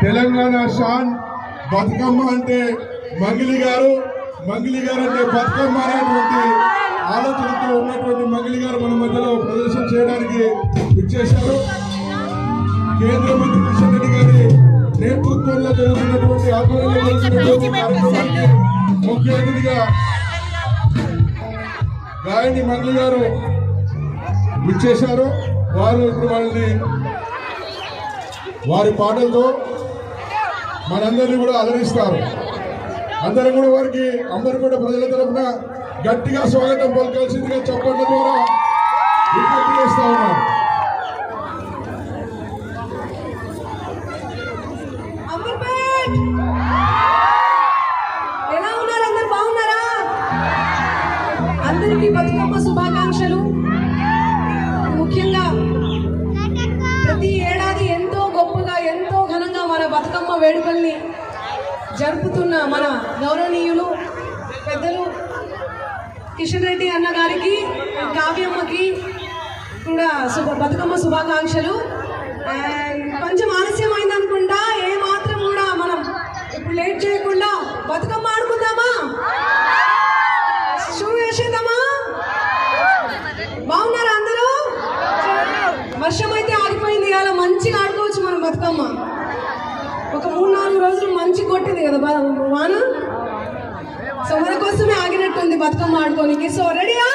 తెలంగాణ షాన్ బతుకమ్మ అంటే మంగిలి గారు అంటే బతుకమ్మ అనేటువంటి ఆలోచనతో ఉన్నటువంటి మంగిలి గారు మన మధ్యలో ప్రదర్శన చేయడానికి ఇచ్చేశారు. కేంద్ర మంత్రి కిషన్ రెడ్డి గారి నేతృత్వంలో జరుగుతున్నటువంటి ఆధ్వర్యంలో జరుగుతున్నటువంటి కార్యక్రమానికి ముఖ్య అతిథిగా గాయని మంగిలి గారు ఇచ్చేశారు. వారు ఇప్పుడు వాళ్ళని వారి పాటలతో మనందరినీ కూడా అలరిస్తారు. అందరూ కూడా వారికి అందరూ కూడా ప్రజల తరఫున గట్టిగా స్వాగతం పలకాల్సిందిగా చప్పట్ల ద్వారా విజ్ఞప్తి చేస్తా ఉన్నారు. ఎలా ఉన్నారు? అందరు బాగున్నారా? అందరికీ బతుకమ్మ శుభాకాంక్షలు. ముఖ్యంగా ప్రతి ఏడాది ఎంతో గొప్పగా ఎంతో ఘనంగా మన బతుకమ్మ వేడుకల్ని జరుపుతున్న మన గౌరవనీయులు పెద్దలు కిషన్ రెడ్డి అన్న గారికి, కావ్యమ్మకి కూడా బతుకమ్మ శుభాకాంక్షలు. కొంచెం ఆలస్యం అయిందనుకుంటా, ఏ మాత్రం కూడా మనం ఇప్పుడు లేట్ చేయకుండా బతుకమ్మ ఆడుకుందామా? షూ వేసేద్దామా? బాగున్నారా అందరూ? వర్షం అయితే ఆగిపోయింది, అలా మంచిగా ఆడుకోవచ్చు మనం బతుకమ్మ. ఒక 3-4 రోజులు మంచి కొట్టింది కదా వాన. సో మన కోసమే ఆగినట్టుంది బతుకమ్మ ఆడుకోనికి. సో రెడీయా?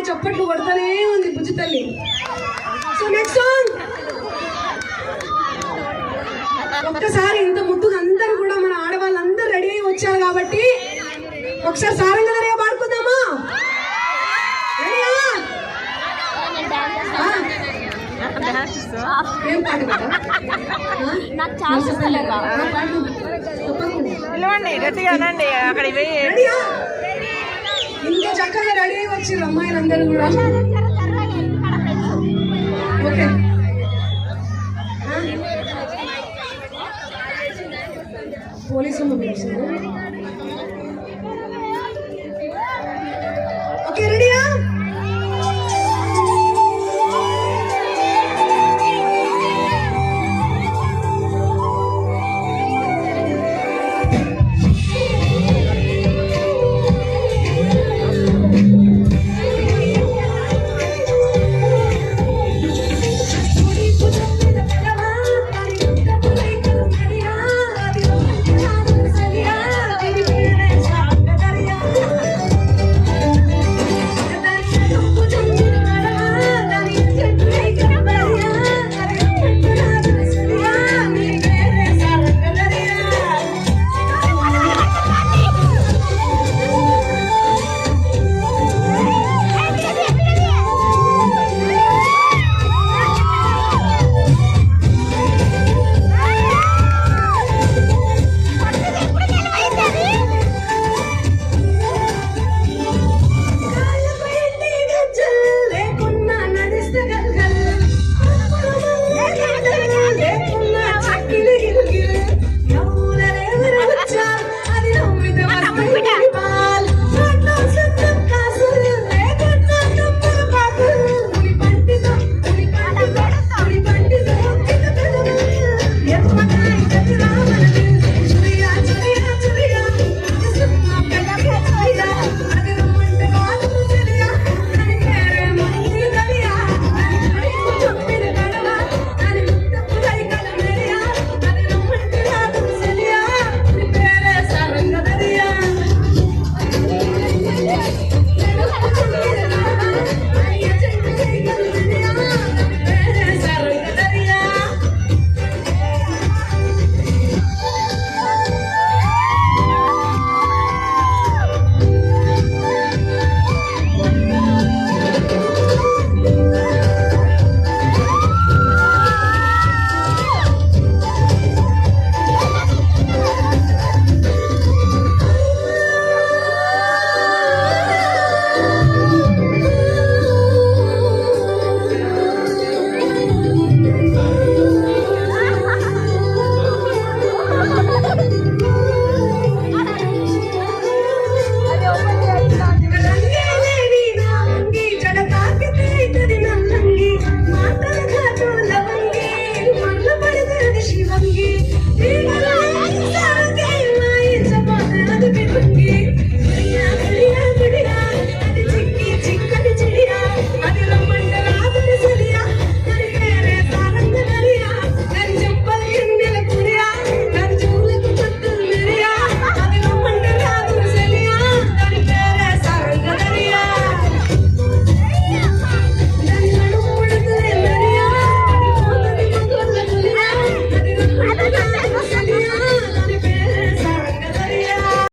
చప్పట్లు కొడతానే ఉంది బుజ్జి తల్లి. సో నెక్స్ట్ సాంగ్ ఒక్కసారి ఇంత ముద్దుగా అందరూ కూడా మన ఆడవాళ్ళందరూ రెడీ అయి వచ్చారు కాబట్టి ఒకసారి సారంగా రెడీ పాడుకుందామా? ఏం పాడు ఇంత చక్కగా రెడీ అయి వచ్చారు అమ్మాయిలందరూ కూడా. ఓకే పోలీసులు